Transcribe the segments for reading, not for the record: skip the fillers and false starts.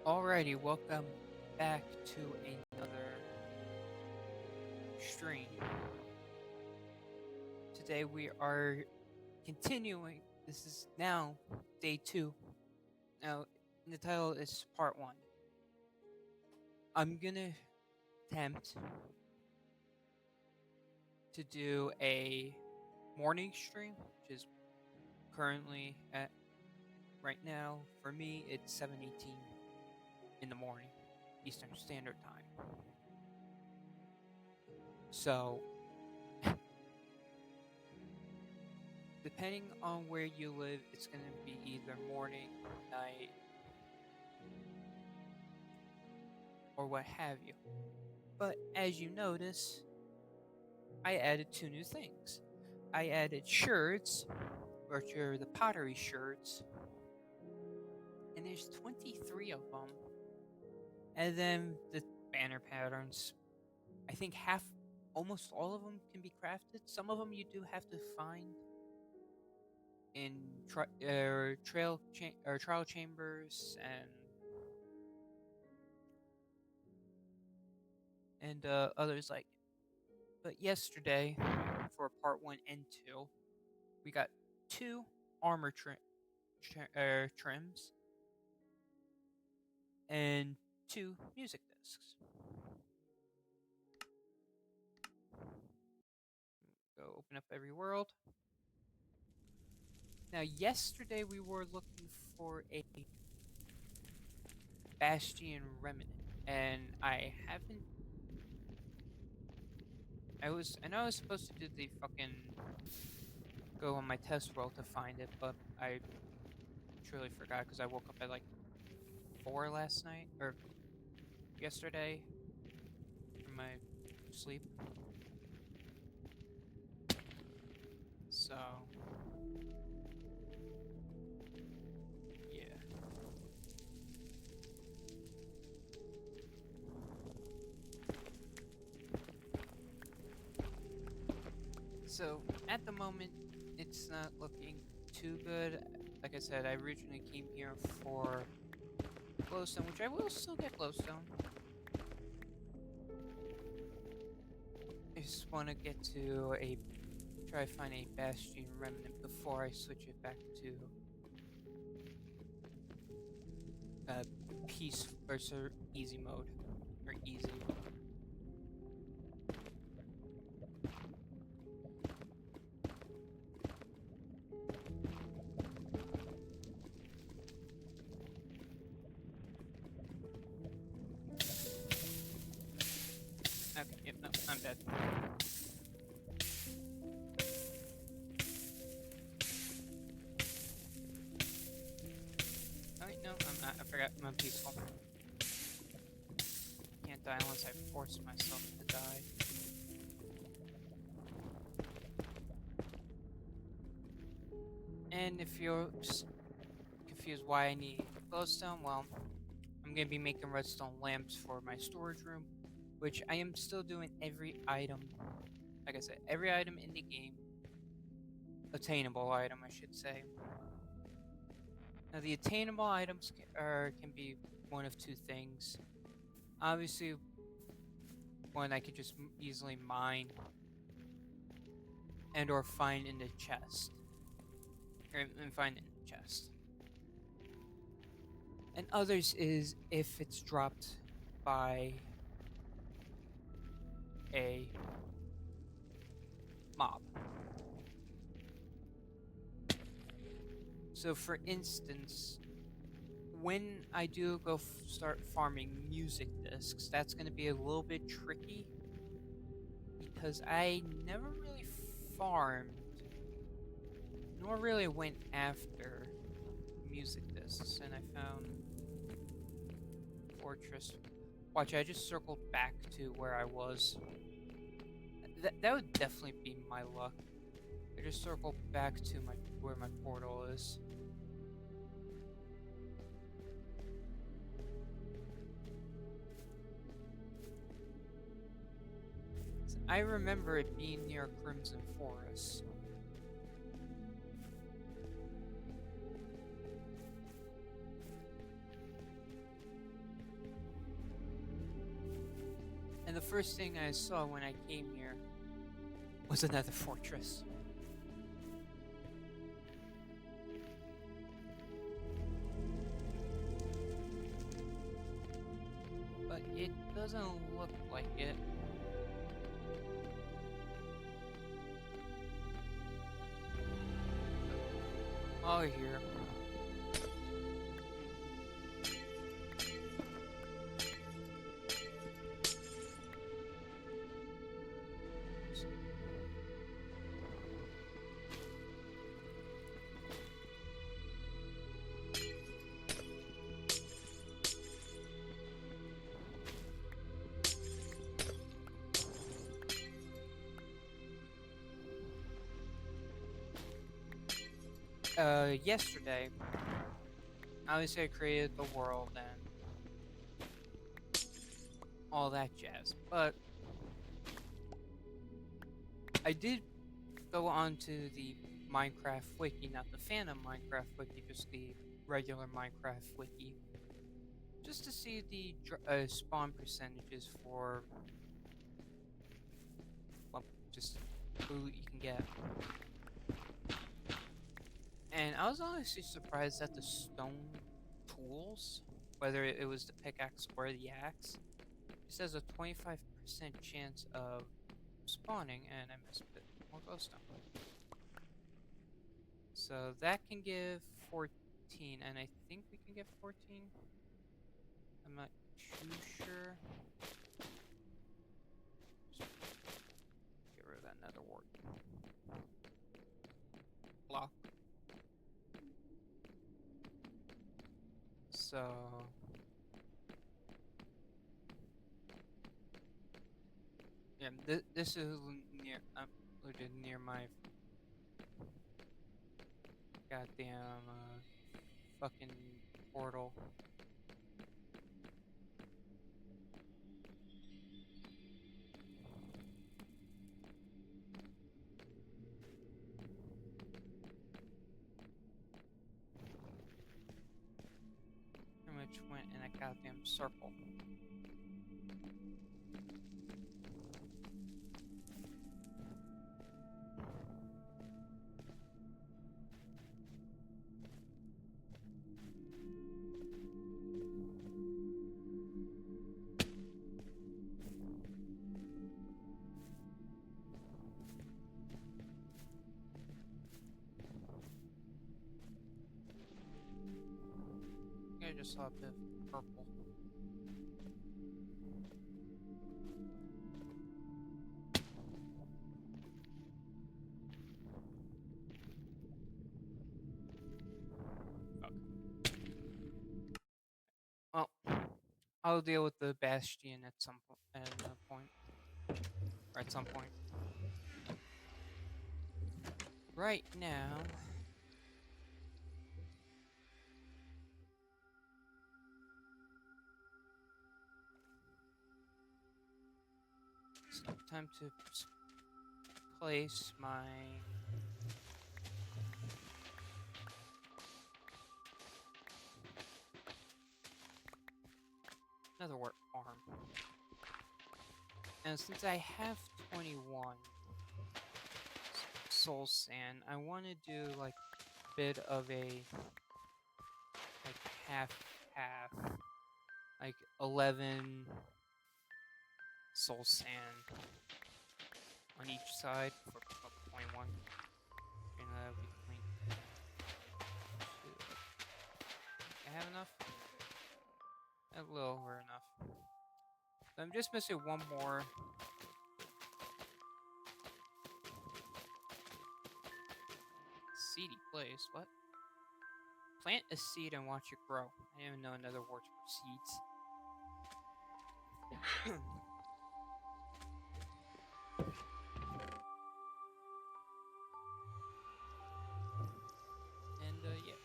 Alrighty, welcome back to another stream. Today we are continuing. This is now day 2. Now, the title is part 1. I'm gonna attempt to do a morning stream, which is currently at right now for me it's 7:18 in the morning, Eastern Standard Time. So, depending on where you live, it's going to be either morning, night, or what have you. But as you notice, I added 2 new things. I added shirts, which are the pottery shirts, and there's 23 of them. And then the banner patterns, I think almost all of them can be crafted. Some of them you do have to find in trial chambers and others like it. But yesterday, for part 1 and 2, we got 2 armor trims and 2 music discs. Go open up every world. Now, yesterday we were looking for a Bastion Remnant, and I haven't. I know I was supposed to do the fucking go on my test world to find it, but I truly forgot because I woke up at like 4 last night or yesterday from my sleep. So yeah. So at the moment, it's not looking too good. Like I said, I originally came here for glowstone, which I will still get glowstone. I just want to get to try to find a Bastion Remnant before I switch it back to peace or easy mode or easy. Okay, yep, no, I'm dead. Oh wait, no, I'm not. I forgot I'm peaceful. Can't die unless I force myself to die. And if you're confused why I need glowstone, well, I'm going to be making redstone lamps for my storage room, which I am still doing every item, like I said, every item in the game, attainable item, I should say. Now, the attainable items can be one of 2 things. Obviously, one I could just easily mine and or find in the chest. And find it in the chest. And others is if it's dropped by a mob. So, for instance, when I do go start farming music discs, that's going to be a little bit tricky because I never really farmed nor really went after music discs, and I found Fortress. Watch, I just circled back to where I was. That would definitely be my luck. I just circled back to where my portal is. I remember it being near Crimson Forest. And the first thing I saw when I came here was another fortress. But it doesn't look like it. Oh, here. Yesterday, obviously I created the world and all that jazz, but I did go onto the Minecraft wiki, not the Phantom Minecraft wiki, just the regular Minecraft wiki, just to see the spawn percentages for, well, just who you can get. And I was honestly surprised at the stone tools, whether it was the pickaxe or the axe. It says a 25% chance of spawning, and I missed it. More glowstone. So that can give 14, and I think we can get 14. I'm not too sure. Just get rid of that nether wart. Block. So yeah, this is near. I'm located near my goddamn fucking portal. Pretty much went in a goddamn circle. I just saw a bit of purple. Fuck. Well, I'll deal with the Bastion at some point, or at some point. Right now, it's time to place my another work farm. And since I have 21 soul sand, I want to do like a bit of a like half, like 11 soul sand on each side for 21. And that'll be 20. enough? A little over enough. So I'm just missing one more. Seedy place, what? Plant a seed and watch it grow. I didn't even know another word for seeds. And yeah.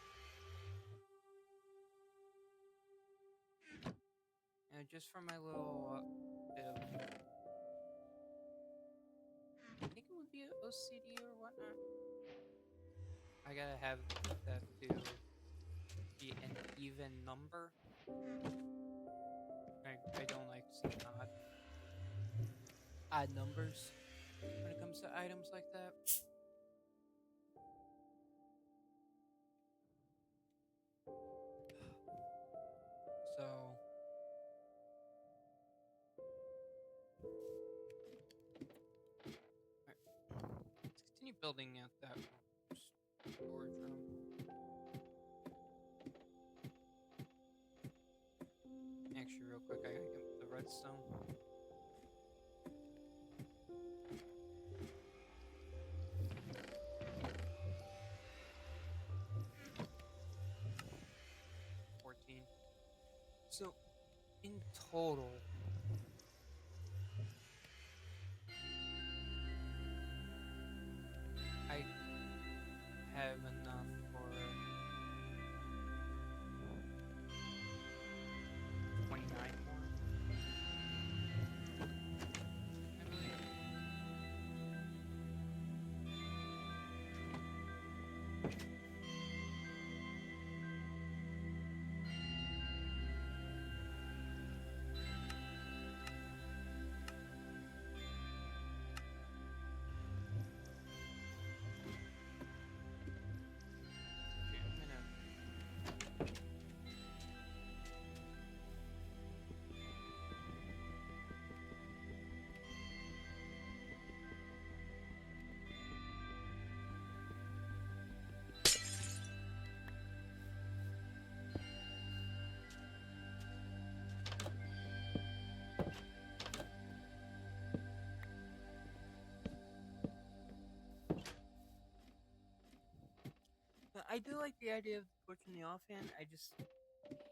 Just for my little bit of, I think it would be an OCD or whatnot. I gotta have that to be an even number. I don't like seeing odd numbers when it comes to items like that. So let's continue building out that storage room. Actually, real quick, I gotta get the redstone. So, in total, I have enough for 29 more, I believe. Okay, I'm gonna. I do like the idea of the torch in the offhand. I just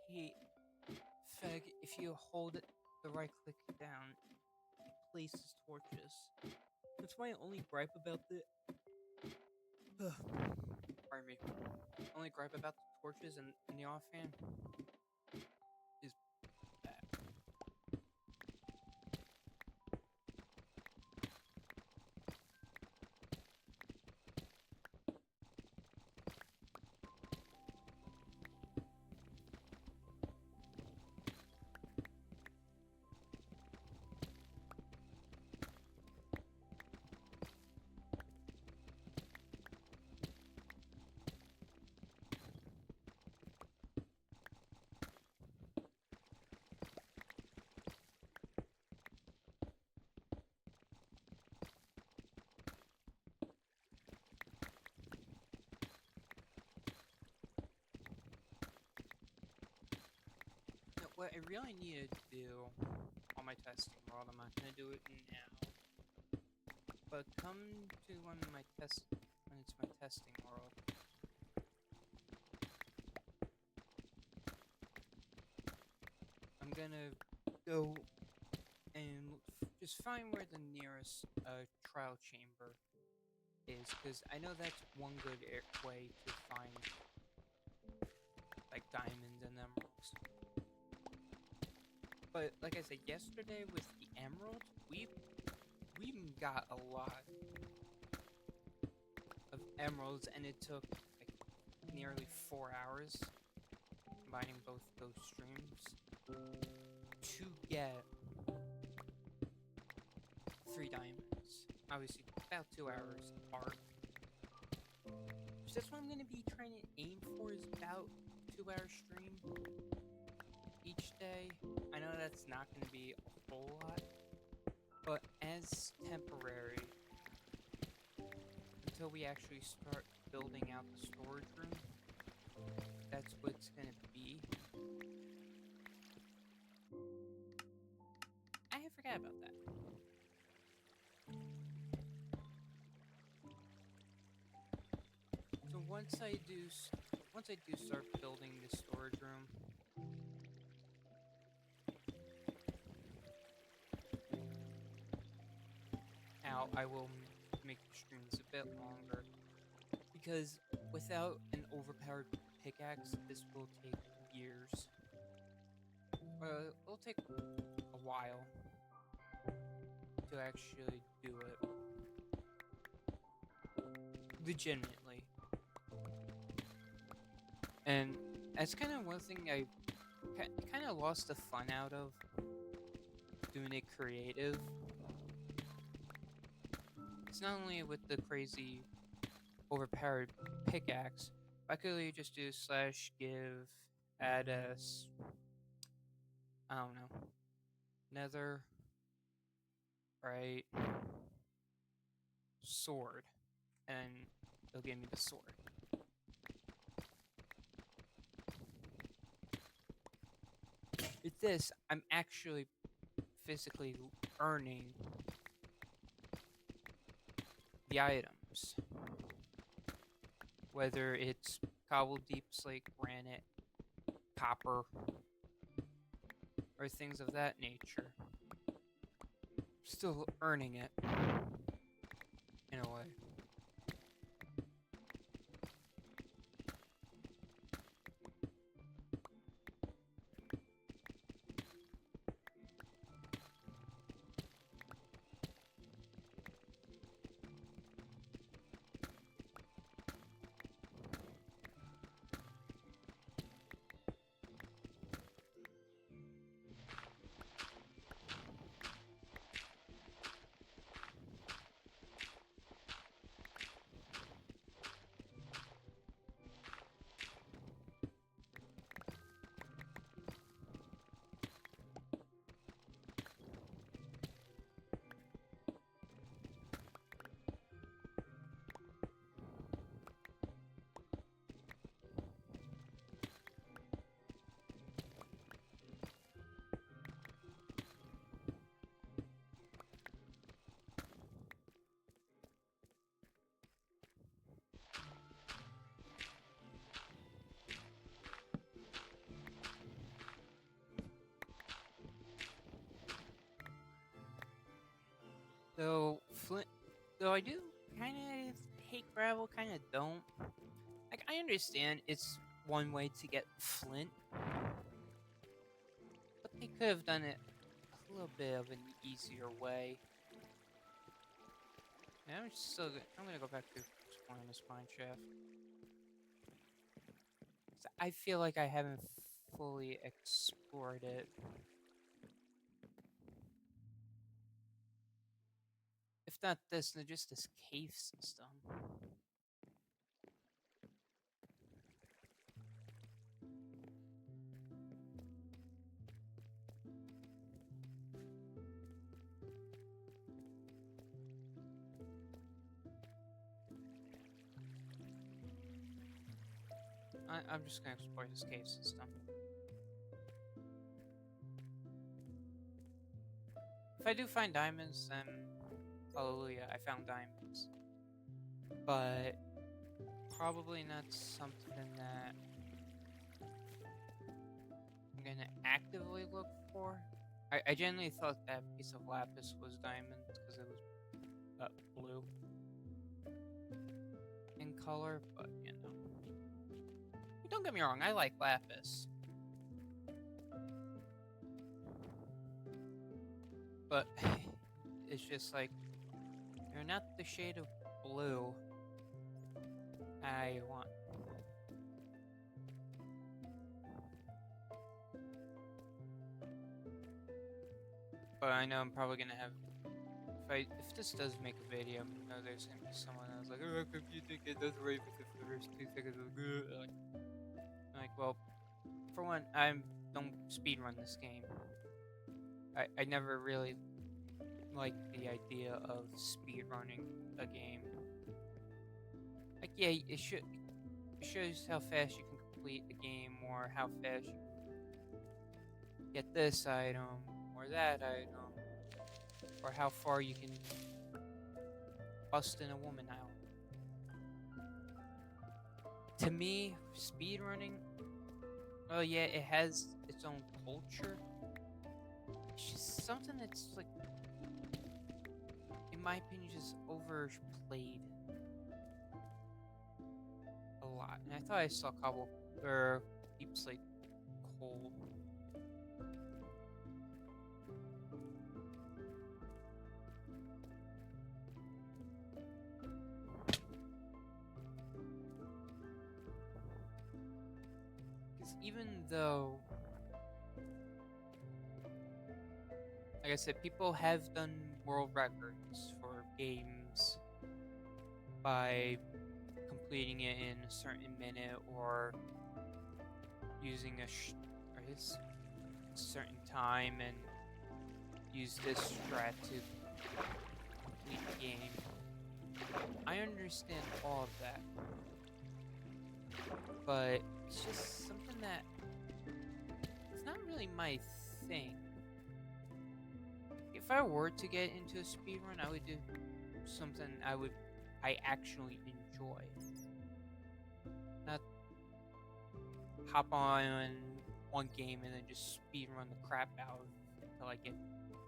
hate if you hold it, the right click down, it places torches. That's my only gripe about the. Pardon me. Only gripe about the torches in the offhand is that. No, what I really need to do on my testing world, I'm not gonna do it now. But come to when it's my testing world. I'm gonna go and just find where the nearest trial chamber is, because I know that's one good way to find like diamonds and emeralds. But like I said yesterday with the emerald, we got a lot of emeralds, and it took like nearly 4 hours combining both those streams to get 3 diamonds. Obviously, about 2 hours apart. So that's what I'm going to be trying to aim for, is about 2-hour stream each day. I know that's not going to be a whole lot, but as temporary, until we actually start building out the storage room, that's what it's going to be. once I do start building the storage room, out, I will make the streams a bit longer because without an overpowered pickaxe, this will take years. It'll take a while to actually do it. Legitimately. And that's kind of one thing I kind of lost the fun out of doing it creative. It's not only with the crazy overpowered pickaxe, I could really just do slash give add as I don't know, nether, right, sword, and it'll give me the sword. With this, I'm actually physically earning the items. Whether it's cobble deep slate, granite, copper, or things of that nature. Still earning it. In a way. Though I do kind of hate gravel, kind of don't. Like, I understand it's one way to get flint, but they could have done it a little bit of an easier way. And I'm gonna go back to exploring this mine shaft. I feel like I haven't fully explored it. If not this, then just this cave system. I'm just gonna explore this cave system. If I do find diamonds, then hallelujah, I found diamonds. But probably not something that I'm gonna actively look for. I genuinely thought that piece of lapis was diamond because it was blue in color, but you know. Don't get me wrong, I like lapis. But it's just like, you're not the shade of blue I want. But I know I'm probably gonna have, if this does make a video, I know there's gonna be someone else like, oh, if you think it does right with the first 2 seconds of good. Like, well, for one, I don't speedrun this game. I never really liked the idea of speedrunning a game. Like, yeah, it shows how fast you can complete the game, or how fast you can get this item, or that item, or how far you can bust in a woman out. To me, speedrunning, well, yeah, it has its own culture. It's just something that's like, in my opinion, just overplayed a lot. And I thought I saw Cobble or Deep Slate Coal. Because even though, like I said, people have done world records for games by completing it in a certain minute or using or this certain time and use this strat to complete the game. I understand all of that, but it's just something that it's not really my thing. If I were to get into a speedrun, I would do something I actually enjoy. Not hop on one game and then just speedrun the crap out of it until I get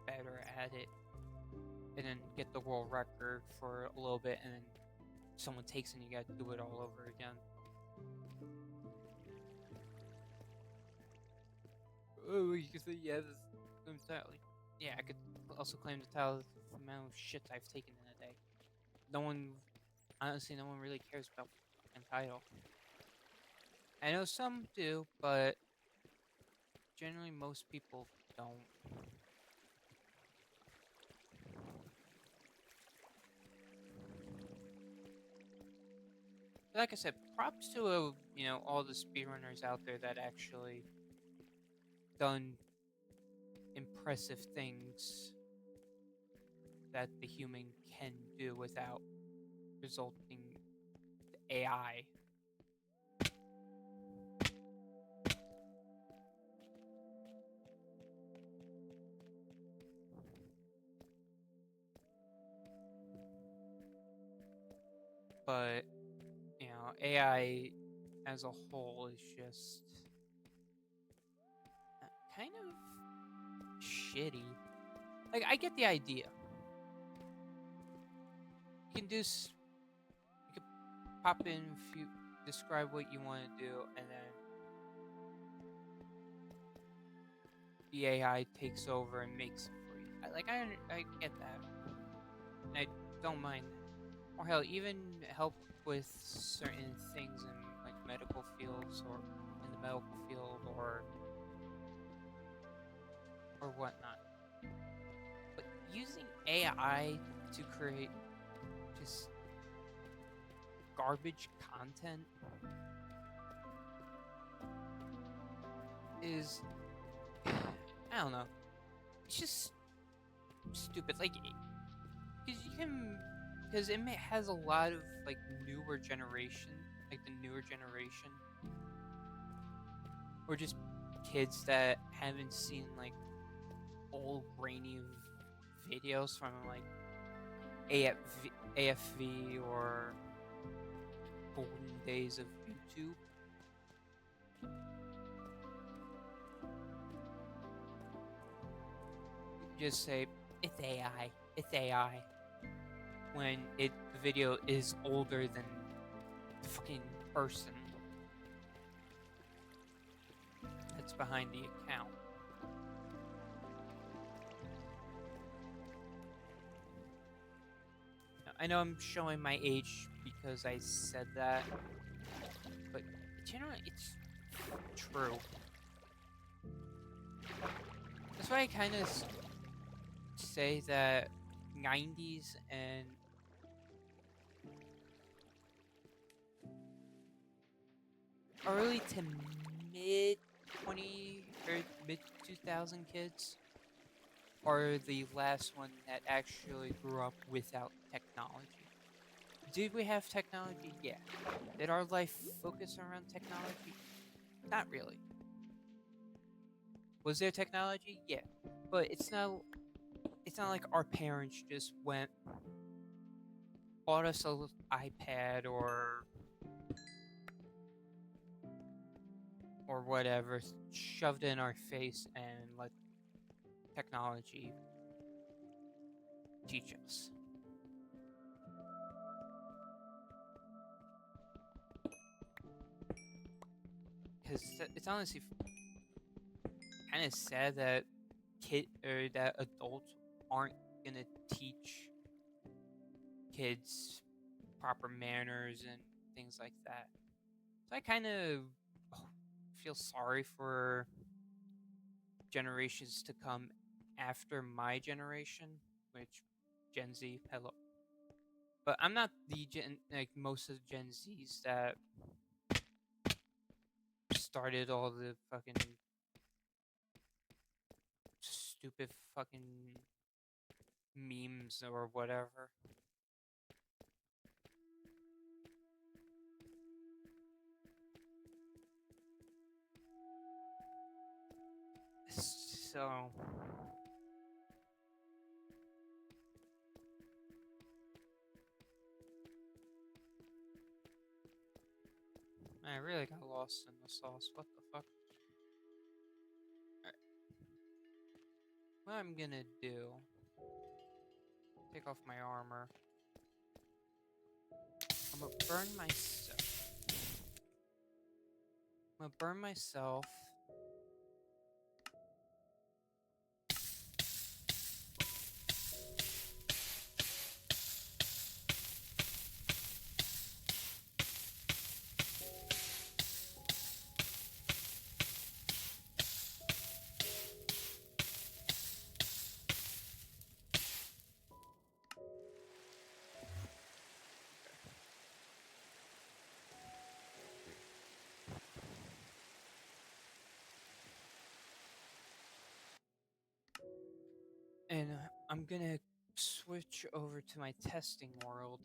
better at it. And then get the world record for a little bit and then someone takes it and you gotta do it all over again. Oh, you can say, yeah, this entirely. Yeah, I could also claim the title of the amount of shit I've taken in a day. Honestly, no one really cares about the title. I know some do, but generally most people don't. Like I said, props to all the speedrunners out there that actually done impressive things that the human can do without resulting to AI. But AI as a whole is just kind of shitty. Like, I get the idea. You can you can pop in, describe what you want to do, and then the AI takes over and makes it for you. I get that, and I don't mind. Or hell, even help with certain things in like medical fields or in the medical field or whatnot. But using AI to create just garbage content is, I don't know, it's just stupid. Like, because it has a lot of like newer generation, like the newer generation, or just kids that haven't seen like old grainy videos from like AFV or golden days of YouTube. Just say it's AI. It's AI. When the video is older than the fucking person that's behind the account. Now, I know I'm showing my age because I said that, but generally it's true. That's why I kind of say that 90s and early to mid 20 or mid 2000 kids are the last one that actually grew up without technology. Did we have technology? Yeah. Did our life focus around technology? Not really. Was there technology? Yeah. But it's not like our parents just bought us an iPad or or whatever shoved in our face and let technology teach us. Because it's honestly kind of sad that that adults aren't gonna teach kids proper manners and things like that. So I kind of feel sorry for generations to come after my generation, which Gen Z. Hello, but I'm not the Gen like most of the Gen Zs that started all the fucking stupid fucking memes or whatever. So I really got lost in the sauce. What the fuck? Alright. What I'm gonna do, take off my armor. I'm gonna burn myself. I'm gonna burn myself. And I'm gonna switch over to my testing world.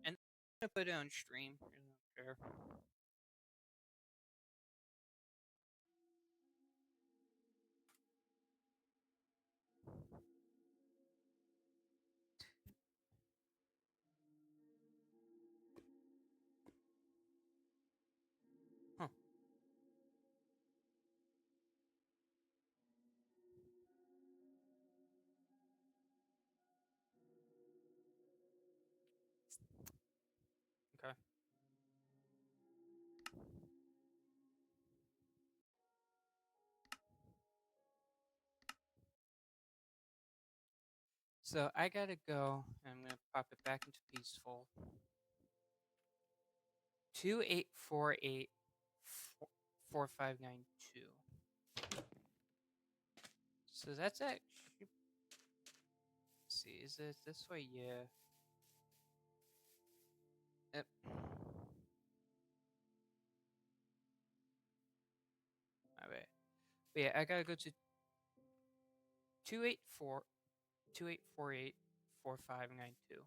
And I'm gonna put it on stream. I don't care. Huh. Okay. So I gotta go. I'm gonna pop it back into peaceful. 2848 4592. So that's actually. Let's see, is it this way? Yeah. Yep. Alright. But yeah, I gotta go to 284 2848 4592.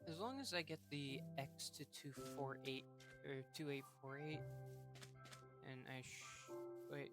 As long as I get the X to 248 or 2848, and wait.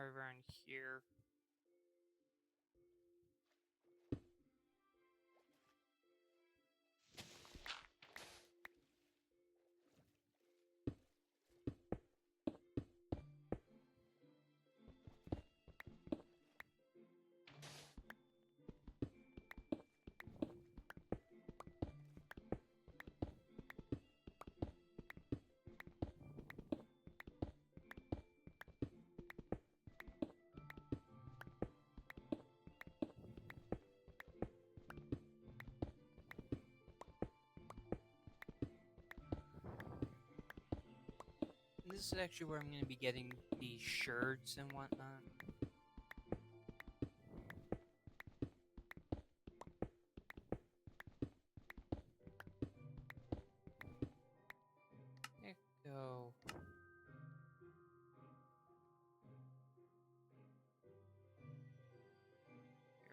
Right around here. And this is actually where I'm going to be getting these shirts and whatnot. There we go.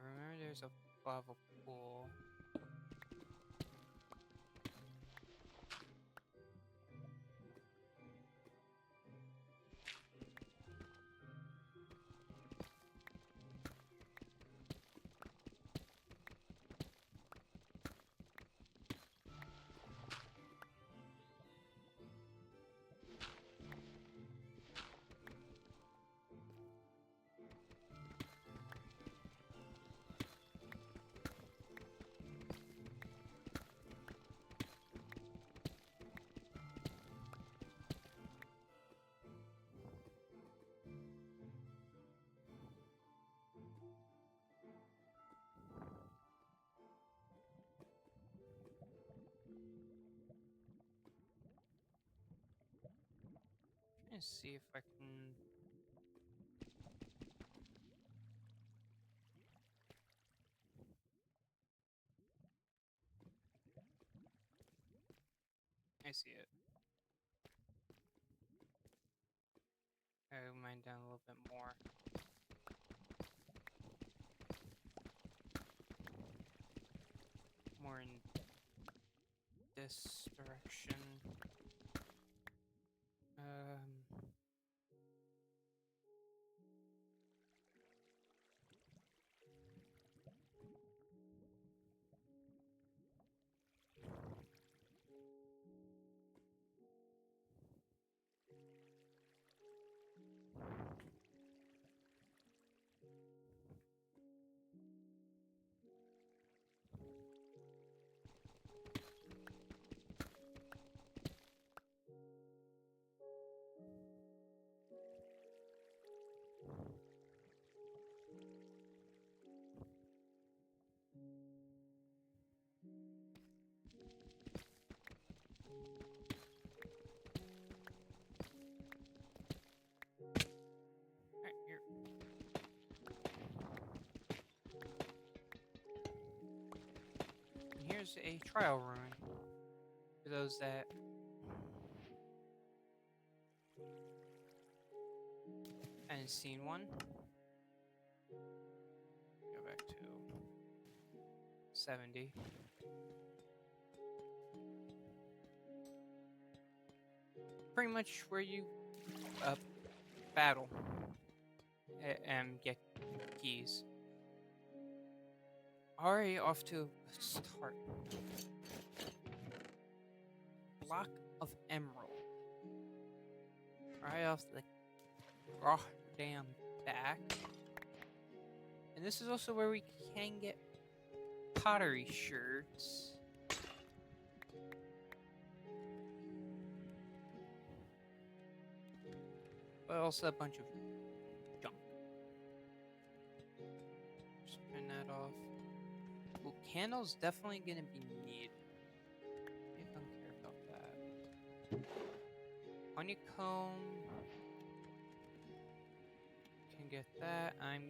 Remember, there's a lava pool. Let's see if I can. I see it. I'll mine down a little bit more. More in this direction. Right here. And here's a trial rune for those that hadn't seen one. Go back to 70. Pretty much where you battle and get keys. Already off to a start. Block of Emerald. Right off the goddamn back. And this is also where we can get pottery shirts. But also a bunch of junk. Just turn that off. Well, candles definitely gonna be needed. I don't care about that. Honeycomb. Can get that. I'm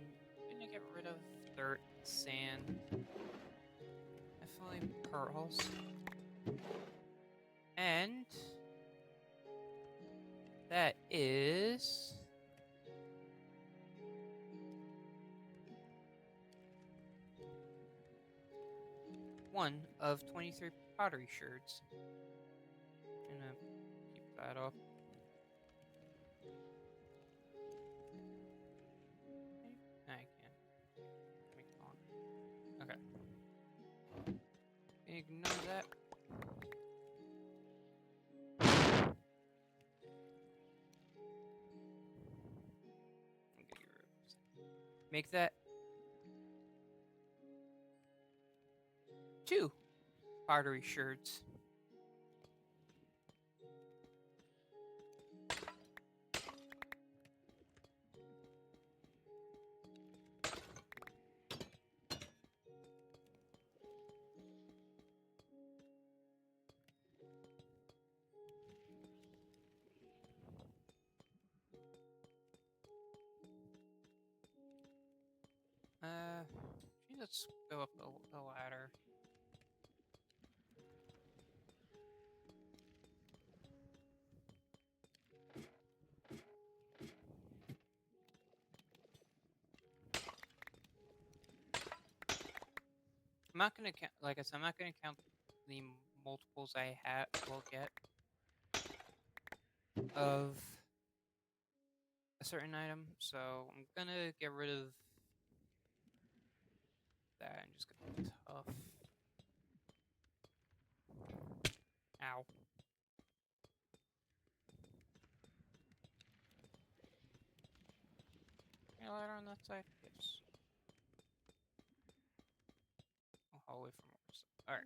gonna get rid of dirt, sand. Definitely pearls. And that is one of 23 pottery shards. Gonna keep that up. Ignore that. Make that 2 pottery sherds. Let's go up the ladder. I'm not gonna count, like I said, I'm not gonna count the multiples I will get of a certain item, so I'm gonna get rid of that and just go tough. Ow. Can I ladder on that side? Yes. I'll away from more stuff. Alright.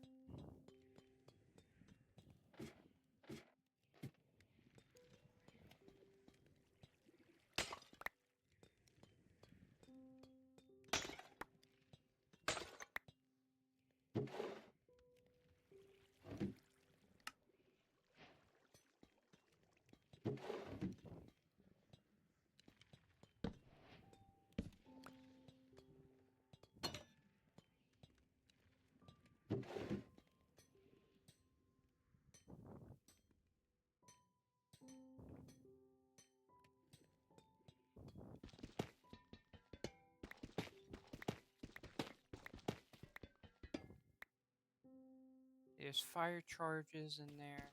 There's fire charges in there.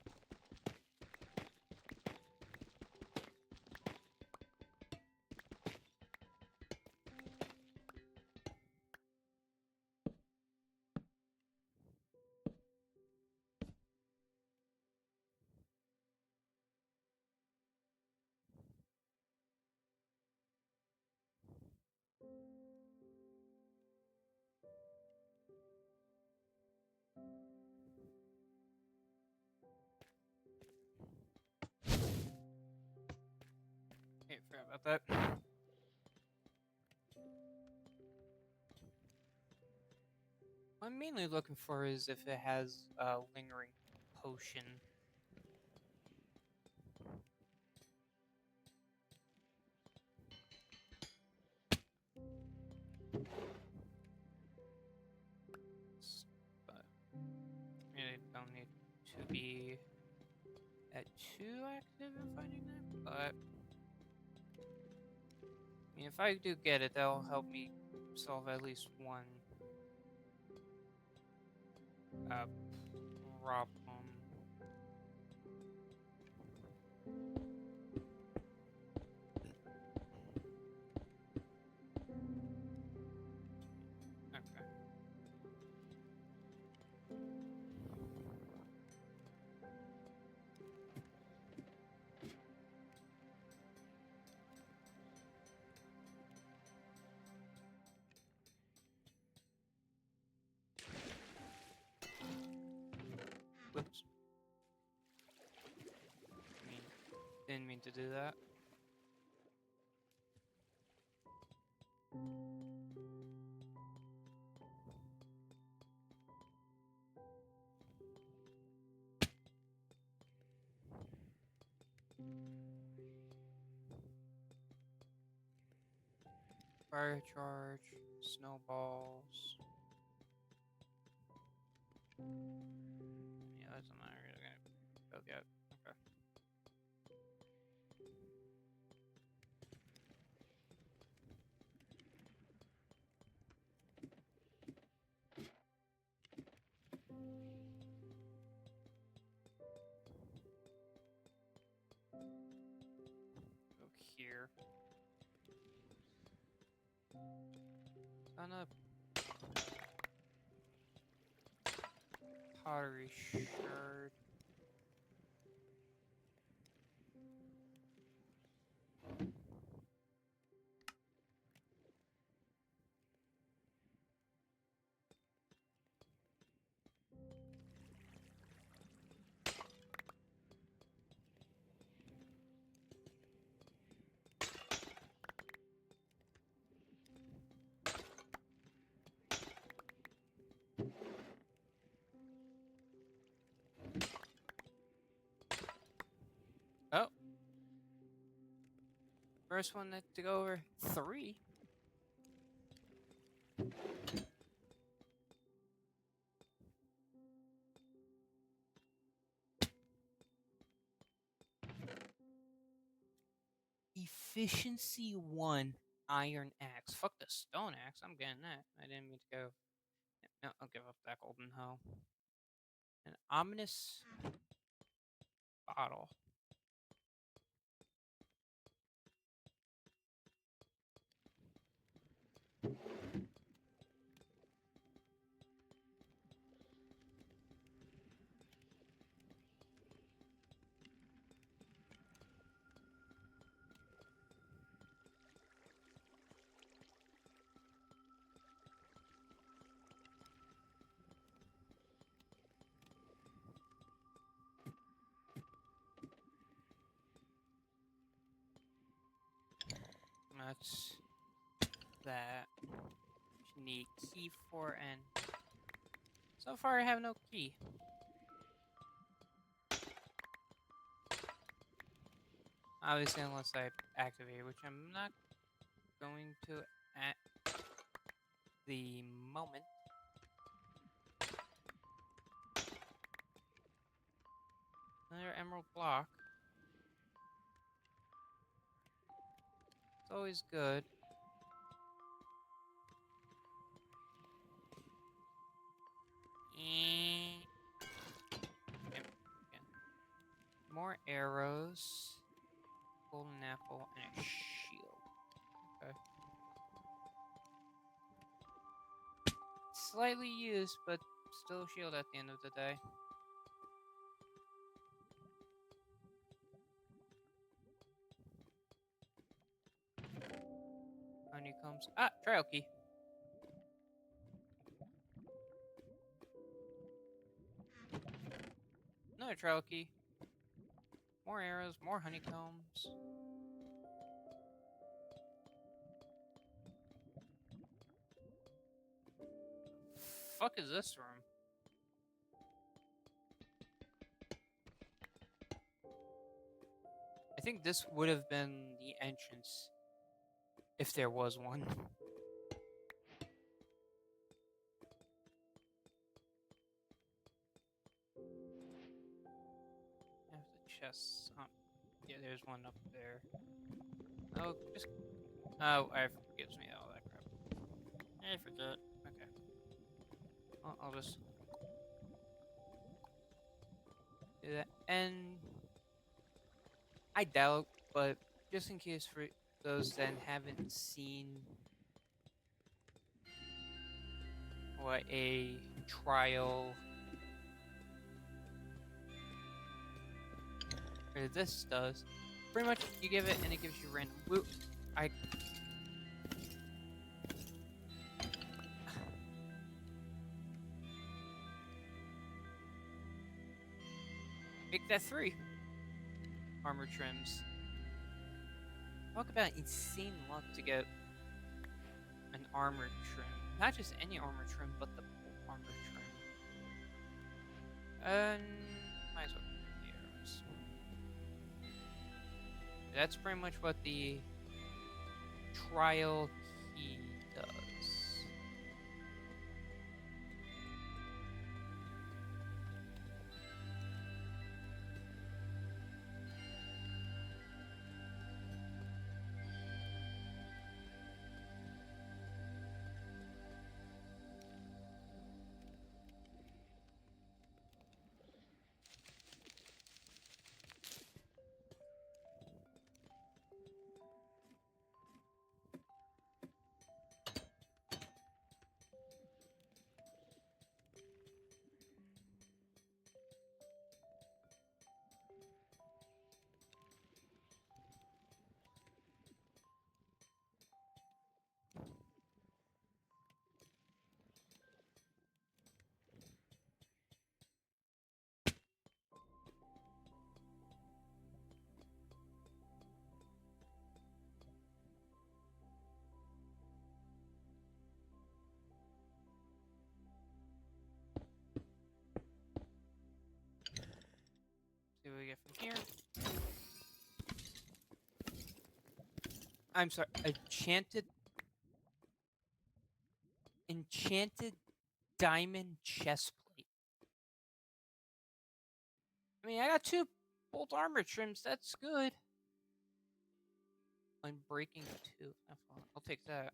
Hey, forgot about that. What I'm mainly looking for is if it has a lingering potion. But really don't need to be at 2 active in finding that, but I mean, if I do get it, that'll help me solve at least one problem. Okay. Whoops. Didn't mean to do that. Fire charge, snowballs. Yeah, that's not really gonna go yet. Okay. Go here. On a pottery shard. Oh, first one to go over 3. Efficiency 1 iron axe. Fuck the stone axe. I'm getting that. I didn't mean to go. No, I'll give up that golden hoe. An ominous bottle. That's that. Need key for, and so far I have no key. Obviously, unless I activate, which I'm not going to at the moment. Another emerald block. It's always good. Okay. More arrows, golden apple, and a shield. Okay. Slightly used, but still a shield at the end of the day. Honeycombs. Ah, trail key. Another trail key. More arrows, more honeycombs. Fuck is this room? I think this would have been the entrance if there was one. There's the chests. Yeah, there's one up there. Oh, just. Oh, I forgives me all that crap. I forget. Okay. Well, I'll just do that. And I doubt, but just in case for those that haven't seen what a trial or this does, pretty much you give it and it gives you random loot. I make that 3 armor trims. Talk about insane luck to get an armor trim. Not just any armor trim, but the armor trim. And might as well get the arrows. That's pretty much what the trial key does. we get from here? I'm sorry, enchanted diamond chest plate. I mean, I got 2 bolt armor trims. That's good. Unbreaking 2. I'll take that.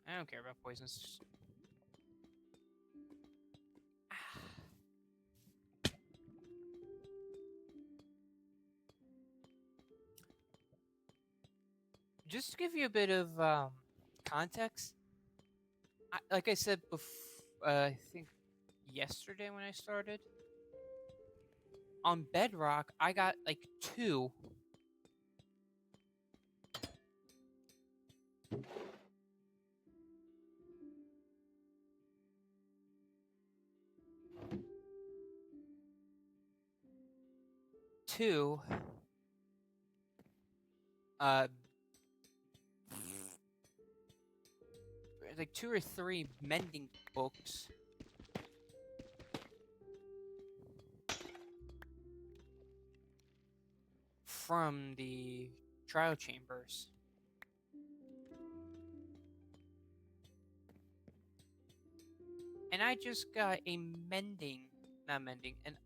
I don't care about poisons. Just to give you a bit of context, like I said before, I think yesterday when I started on Bedrock, I got like 2. Two, uh, like 2 or 3 mending books. From the trial chambers. And I just got a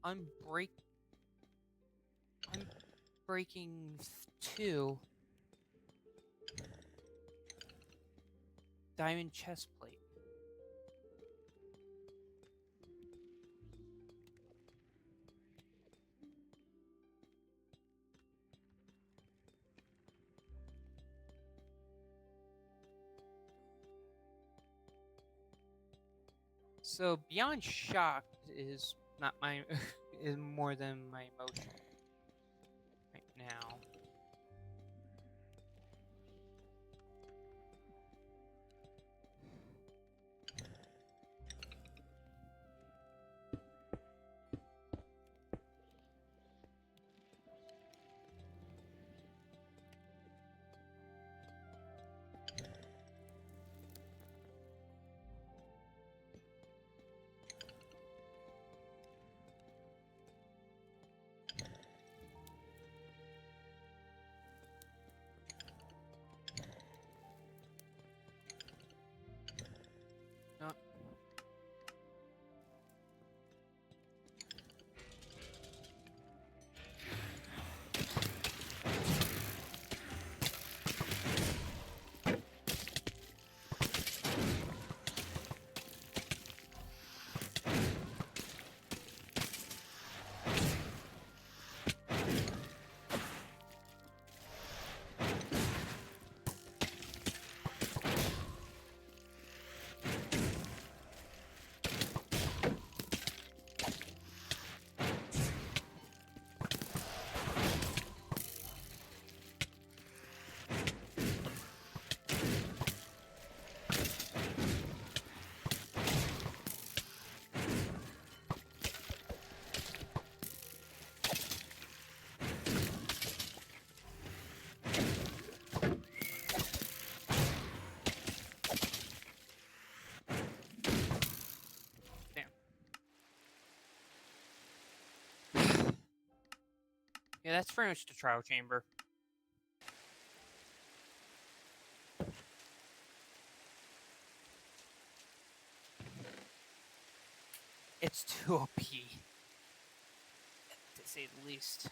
unbreaking 2 diamond chest plate. So beyond shocked is not my is more than my emotion right now. No. Damn. Yeah, that's pretty much the trial chamber. It's too OP, to say the least.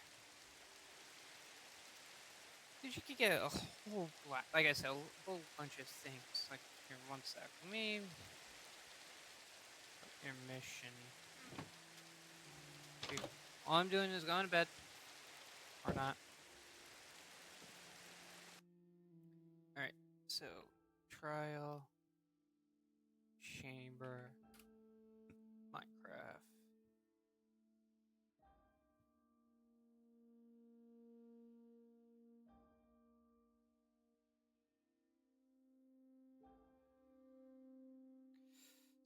Because you could get a whole lot, like I said, a whole bunch of things. Like, here, one sec. Let me. Your mission. Dude, all I'm doing is going to bed. Or not. Alright, so. Trial. Chamber. Minecraft.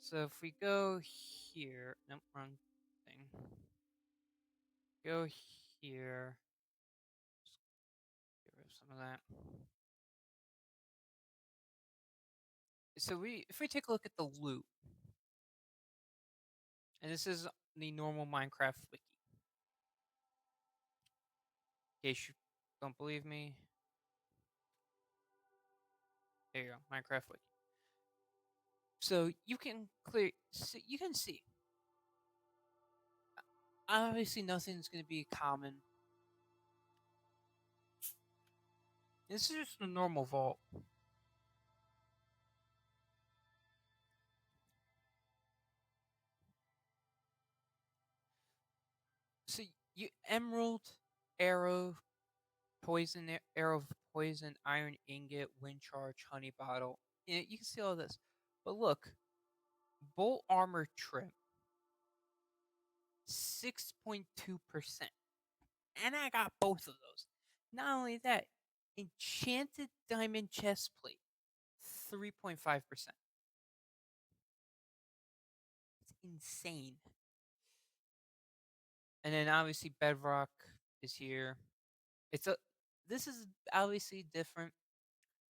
So if we go here, nope, wrong thing. Go here. Just get rid of some of that. So if we take a look at the loot, And this is the normal Minecraft wiki. In case you don't believe me, there you go, Minecraft wiki. So you can you can see. Obviously, nothing's going to be common. This is just a normal vault. So you emerald, arrow, arrow of poison, iron ingot, wind charge, honey bottle. You can see all this. But look, bolt armor trim, 6.2%. And I got both of those. Not only that, enchanted diamond chest plate, 3.5%. It's insane. And then obviously bedrock is here. This is obviously different.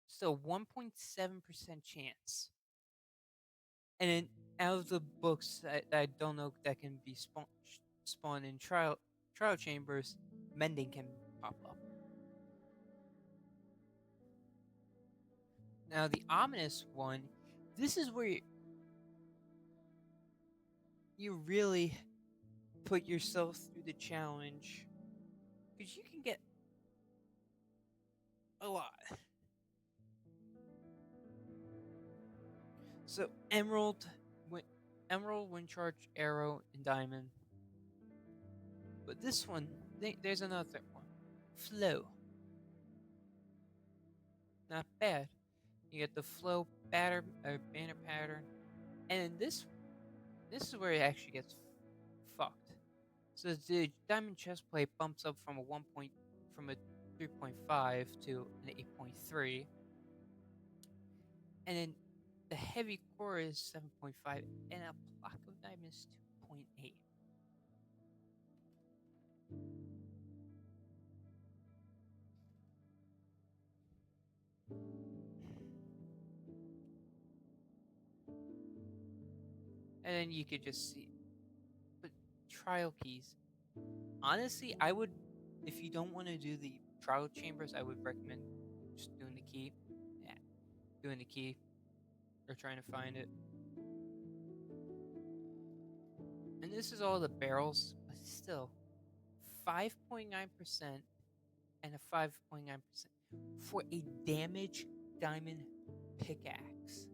So 1.7% chance. And then out of the books that I don't know that can be spawned in trial chambers, mending can pop up. Now the ominous one, this is where you really put yourself through the challenge, because you can get a lot. So emerald, wind charge, arrow, and diamond. But this one, there's another one, flow. Not bad. You get the flow banner pattern, and this is where it actually gets fucked. So the diamond chest plate bumps up from a 3.5 to an 8.3, and then the heavy core is 7.5, and a block of diamond is 2.8. And then you could just see, but trial keys. Honestly, I would, if you don't want to do the trial chambers, I would recommend just doing the key. Yeah, doing the key or trying to find it. And this is all the barrels, but still, 5.9% and a 5.9% for a damaged diamond pickaxe.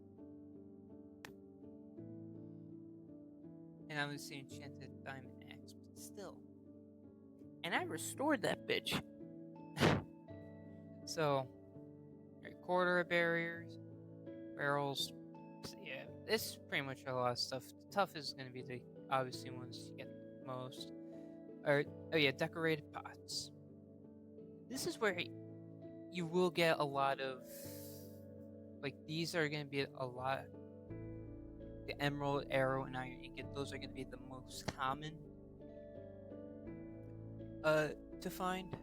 And obviously enchanted diamond axe, but still. And I restored that bitch. So, quarter barriers, barrels. So yeah, this is pretty much a lot of stuff. The tough is going to be the obviously ones you get most. Or, oh yeah, decorated pots. This is where you will get a lot of, like, these are going to be a lot. The emerald, arrow, and iron ingot, those are going to be the most common to find,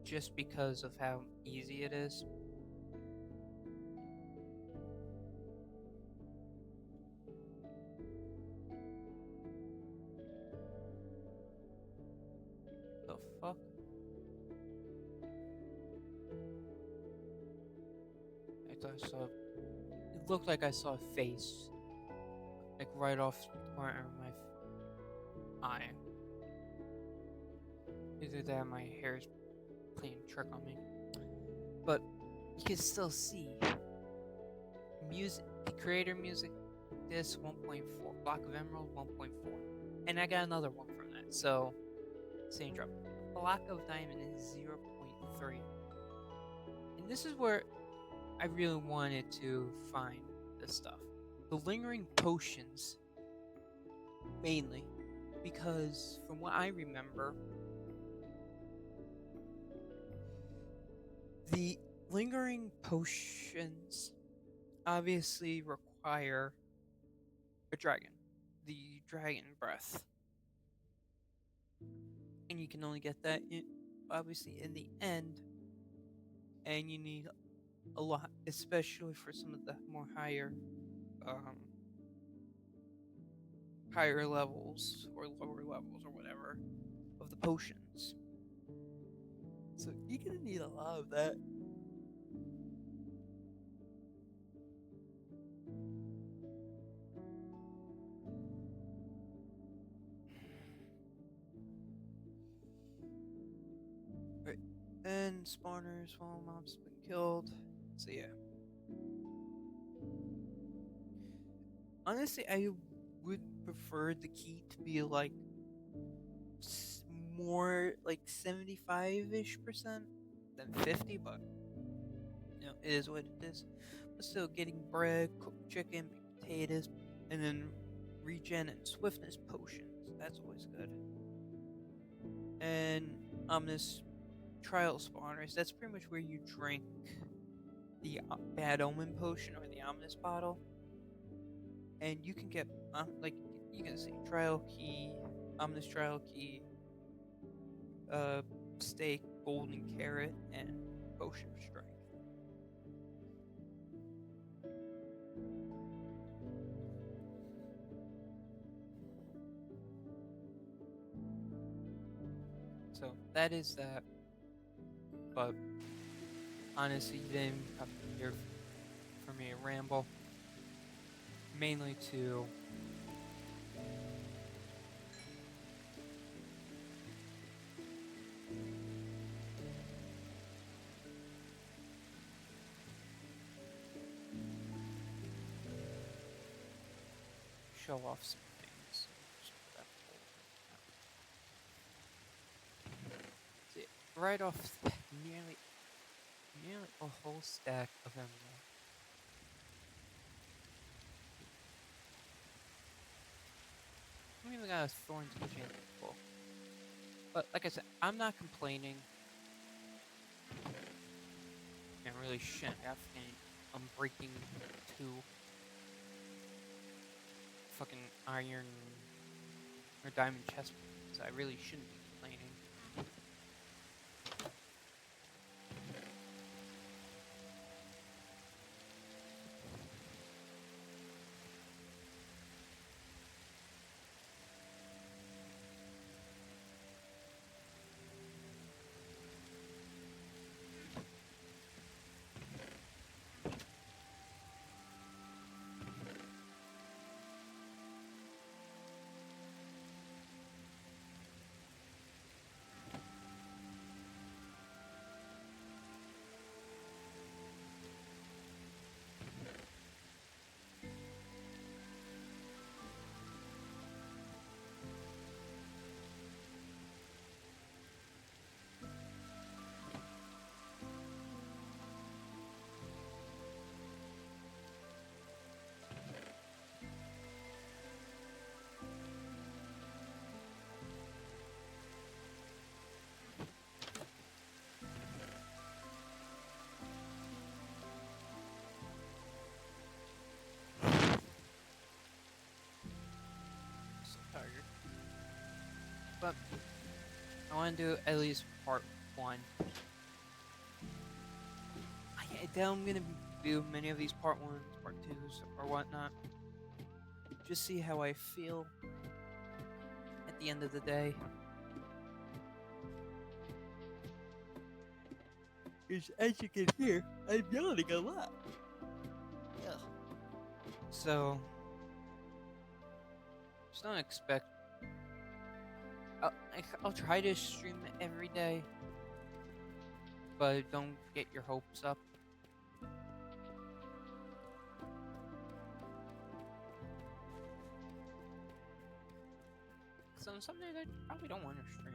just because of how easy it is. The fuck? I thought I saw. It looked like I saw a face, like right off the corner of my eye. Either that, or my hair's playing a trick on me. But you can still see music. The creator music, this 1.4, block of emerald 1.4, and I got another one from that. So same drop. Block of diamond is 0.3, and this is where I really wanted to find this stuff. The lingering potions, mainly, because from what I remember, the lingering potions obviously require a dragon, the dragon breath. And you can only get that obviously in the end, and you need a lot, especially for some of the more higher higher levels or lower levels or whatever of the potions. So you're gonna need a lot of that. Right. And spawners while mobs been killed. So yeah. Honestly, I would prefer the key to be like more like 75-ish% than 50, but it is what it is. But still, getting bread, cooked chicken, baked potatoes, and then regen and swiftness potions. That's always good. And ominous trial spawners. That's pretty much where you drink the bad omen potion or the ominous bottle, and you can get like you can see trial key, ominous trial key, uh, steak, golden carrot, and potion of strength. So that is that. But honestly, you didn't come here for me to ramble. Mainly to show off some things. See, right off nearly a whole stack of emerald. I even got a thorns enchanted book. But like I said, I'm not complaining. And really shouldn't have any unbreaking 2 fucking iron or diamond chest plates. I really shouldn't be complaining. So tired. But I want to do at least part 1. I doubt I'm gonna do many of these part 1s, part 2s, or whatnot. Just see how I feel at the end of the day. Because as you can hear, I'm yawning a lot. Yeah. So, just don't expect. I'll try to stream every day, but don't get your hopes up. So on some days I probably don't want to stream.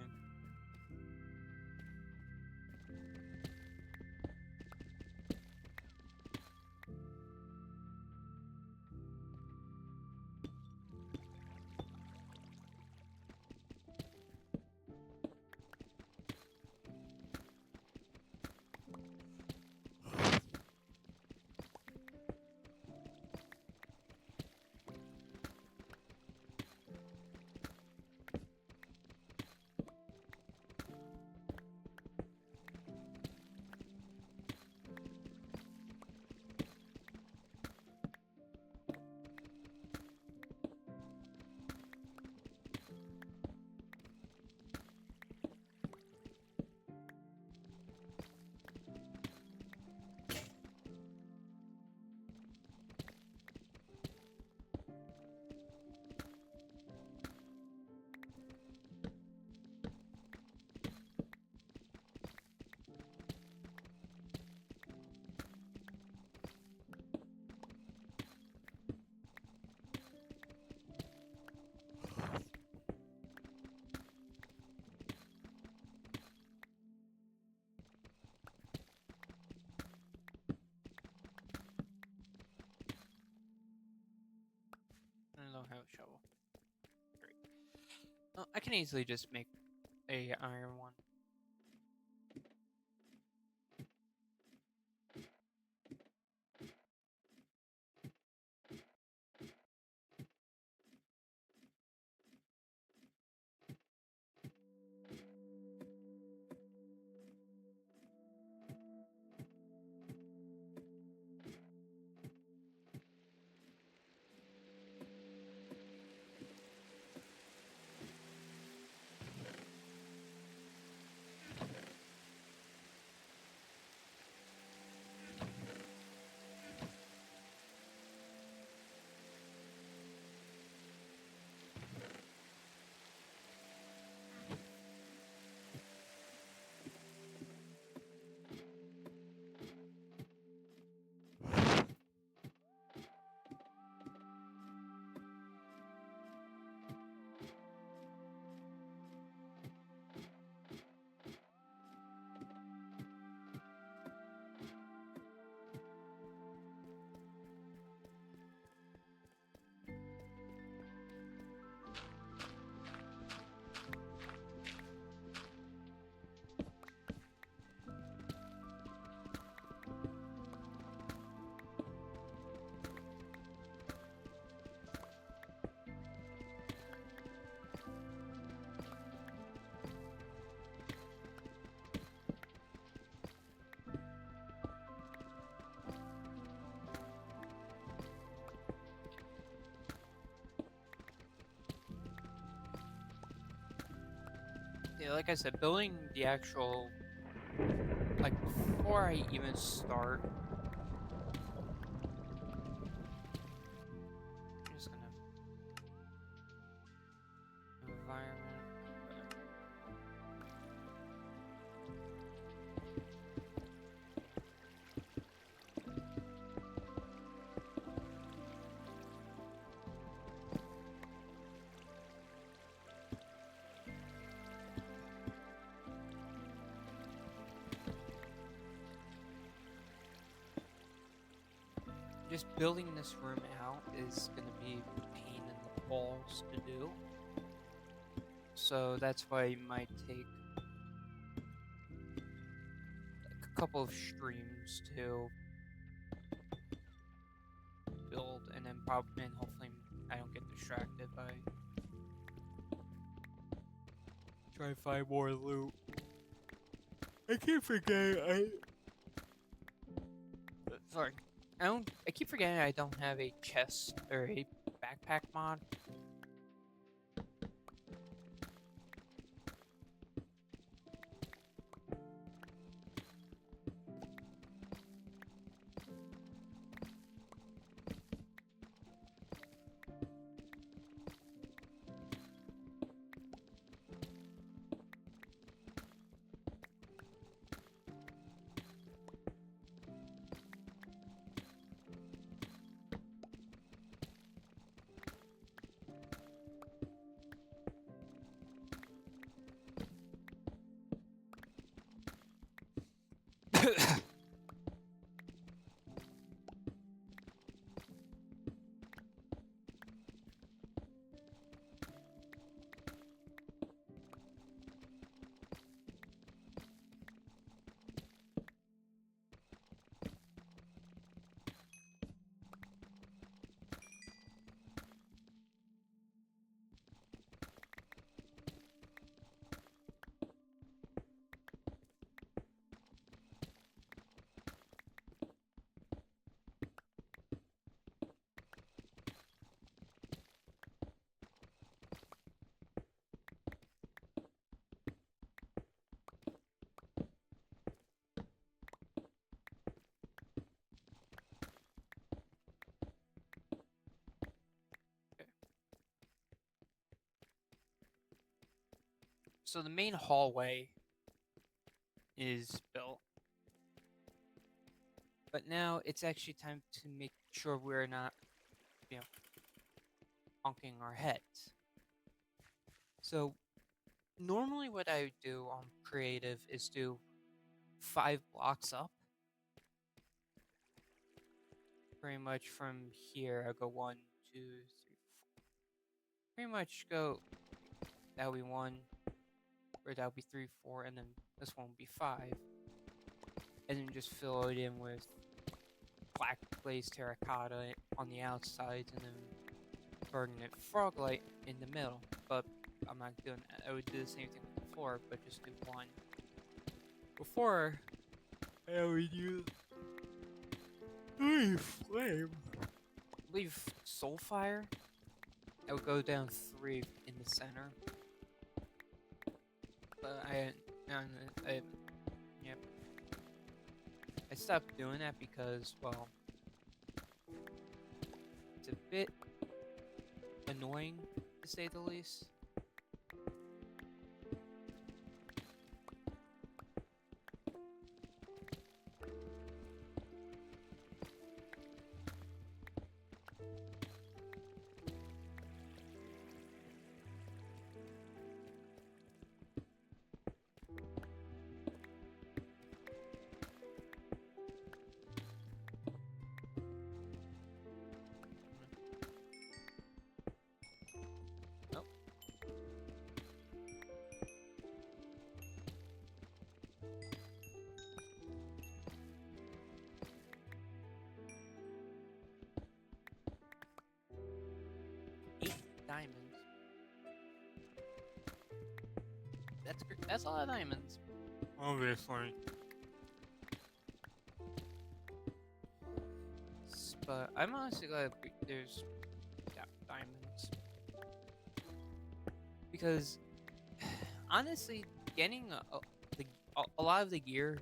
I can easily just make a iron one. Yeah, like I said, building the actual, like, before I even start, I'm just gonna environment. Just building this room out is gonna be a pain in the balls to do. So that's why it might take like a couple of streams to build, and then probably, and hopefully I don't get distracted by trying to find more loot. I keep forgetting sorry. I keep forgetting I don't have a chest or a backpack mod. So the main hallway is built. But now it's actually time to make sure we're not, you know, honking our heads. So normally what I would do on creative is do 5 blocks up. Pretty much from here I go 1, 2, 3, 4. Pretty much go that'll be 1, or that'll be 3, 4, and then this one will be 5. And then just fill it in with black glazed terracotta on the outsides, and then burning Froglight in the middle. But I'm not doing that. I would do the same thing with the floor, but just do 1. Before, I would use flame. Leave Soulfire. I would go down 3 in the center. But yep. I stopped doing that because, well, it's a bit annoying, to say the least. Nope. 8 diamonds. That's great. That's a lot of diamonds. Obviously. But I'm honestly glad there's diamonds. Because, honestly, getting a lot of the gear,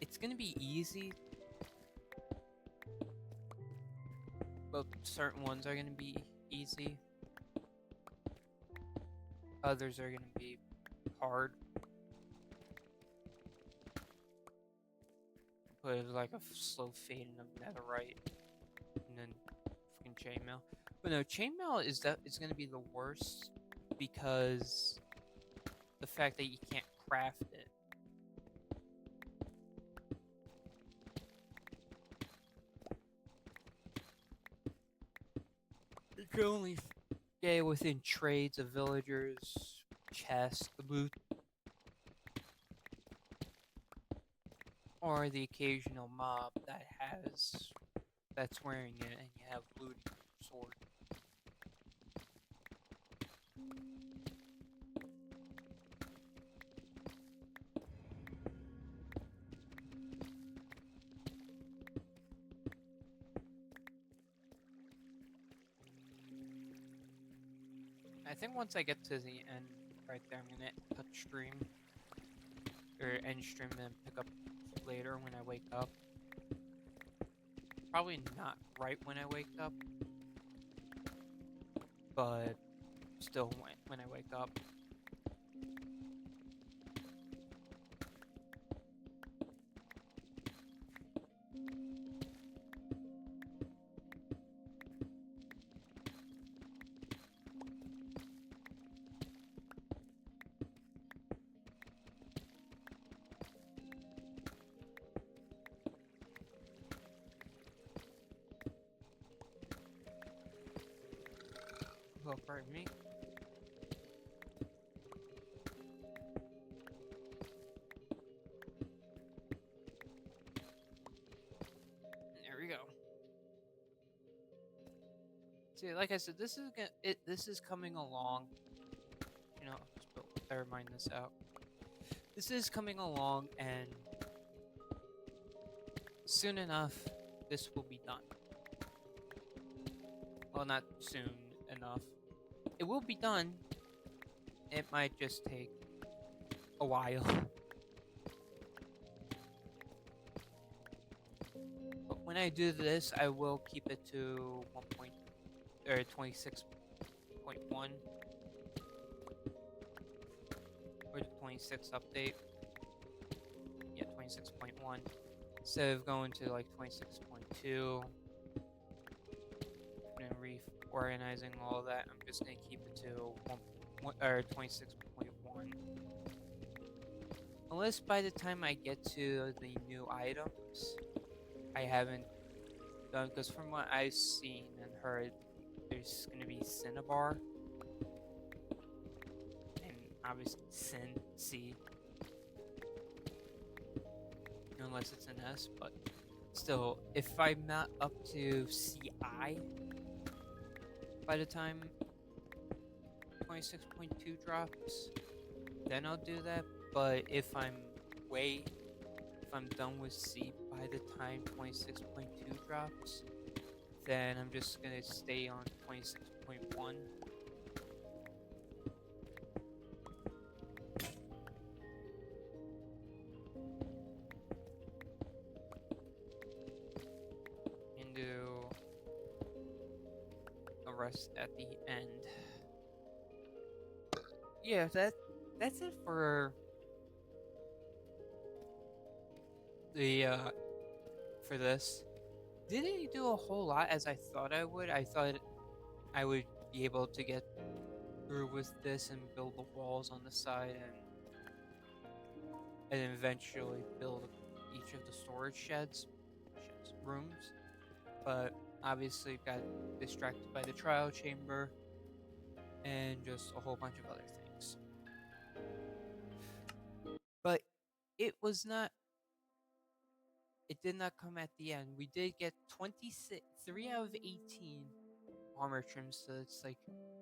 it's gonna be easy. But certain ones are gonna be easy. Others are gonna be hard. Put like a slow fading of netherite, and then fucking chainmail. But no, chainmail is gonna be the worst because the fact that you can't craft it. You can only get it within trades of villagers, chests, the boot, or the occasional mob that's wearing it, and you have looting your sword. I think once I get to the end right there, I'm gonna cut stream or end stream and then pick up later when I wake up. Probably not right when I wake up, but still when I wake up. Oh, pardon me. There we go. See, like I said, this is coming along. You know, just better mind this out. This is coming along, and soon enough, this will be done. Well, not soon enough. It will be done. It might just take a while. But when I do this, I will keep it to 26.1 or the 26 update. Yeah, 26.1 instead of going to like 26.2 and reorganizing all of that. I'm just gonna keep it to 26.1. Unless by the time I get to the new items, I haven't done, because from what I've seen and heard, there's gonna be Cinnabar. obviously send C, unless it's an S, but still, if I'm not up to CI by the time 26.2 drops, then I'll do that. But if I'm done with C by the time 26.2 drops, then I'm just gonna stay on 26.1. And do the rest at the end. Yeah, that's it for the for this. Didn't do a whole lot as I thought I would. I thought I would be able to get through with this and build the walls on the side and eventually build each of the storage rooms. But obviously got distracted by the trial chamber and just a whole bunch of other things. But it was not it did not come at the end. We did get 26 3 out of 18 armor trims, so it's like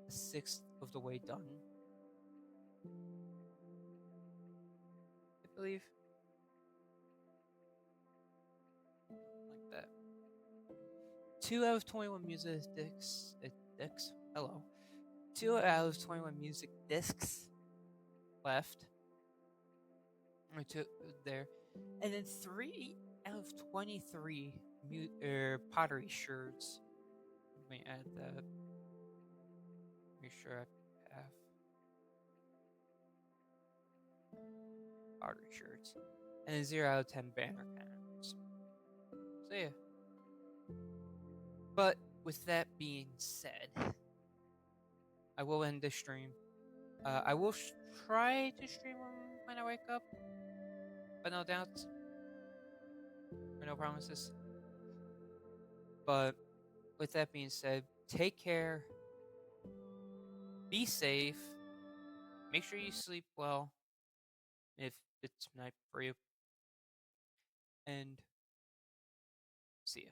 a sixth of the way done. I believe. Like that. 2 out of 21 music discs. Hello. 2 out of 21 music discs left. Or two there. And then 3 out of 23 pottery shards. Let me add that. Make sure I have pottery shards. And then 0 out of 10 banner cannons. So yeah. But with that being said, I will end this stream. I will try to stream when I wake up, but no doubts, or no promises. But with that being said, take care, be safe, make sure you sleep well if it's night for you, and see ya.